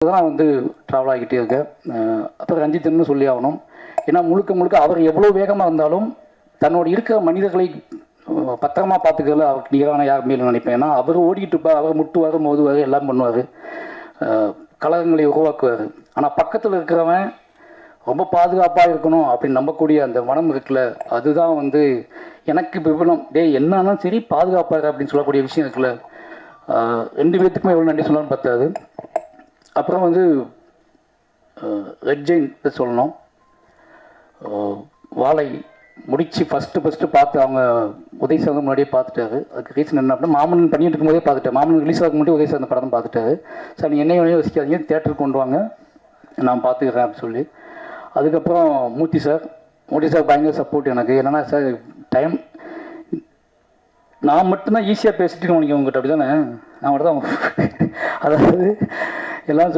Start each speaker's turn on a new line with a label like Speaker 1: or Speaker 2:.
Speaker 1: தான் வந்து ட்ராவல் ஆகிட்டே இருக்கேன். அப்புறம் ரஞ்சித்னு சொல்லி ஆகணும். ஏன்னா முழுக்க முழுக்க அவர் எவ்வளோ வேகமாக இருந்தாலும் தன்னோட இருக்கிற மனிதர்களை பத்திரமா பார்த்துக்கிறதுல அவருக்கு நிகரான யாருமே இல்லை நினைப்பேன். ஏன்னா அவர் ஓடிக்கிட்டு இருப்பார், அவர் முட்டுவார், மோதுவார், எல்லாம் பண்ணுவார், கலகங்களை உருவாக்குவார். ஆனால் பக்கத்தில் இருக்கிறவன் ரொம்ப பாதுகாப்பாக இருக்கணும் அப்படின்னு நம்பக்கூடிய அந்த மனம் இருக்குல்ல, அதுதான் வந்து எனக்கு விபலம். என்னாலும் சரி பாதுகாப்பாக அப்படின்னு சொல்லக்கூடிய விஷயம் இருக்குல்ல, ரெண்டு பேர்த்துக்குமே எவ்வளோ நன்றி சொல்லணும்னு பார்த்தாது. அப்புறம் வந்து ரெட் ஜெயின் சொல்லணும். வாழை முடித்து ஃபஸ்ட்டு பார்த்து அவங்க உதய் சார் முன்னாடியே பார்த்துட்டாரு. அதுக்கு ரீசன் என்ன அப்படின்னா, மாமன் பண்ணிட்டு இருக்கும்போதே பார்த்துட்டேன். மாமன் ரிலீஸ் ஆகும் முன்னாடி உதய் சார் அந்த படம் பார்த்துட்டாரு. சார் நீங்கள் என்னையே யோசிக்காதீங்க, தேட்டருக்கு கொண்டு வாங்க, நான் பார்த்துக்கிறேன் அப்படின்னு சொல்லி. அதுக்கப்புறம் மூர்த்தி சார் பயங்கர சப்போர்ட் எனக்கு. என்னென்னா சார் டைம் நான் மட்டும்தான் ஈஸியாக பேசிட்டு உங்கள்கிட்ட அப்படி தானே, நான் மட்டும் தான் அதாவது எல்லாம்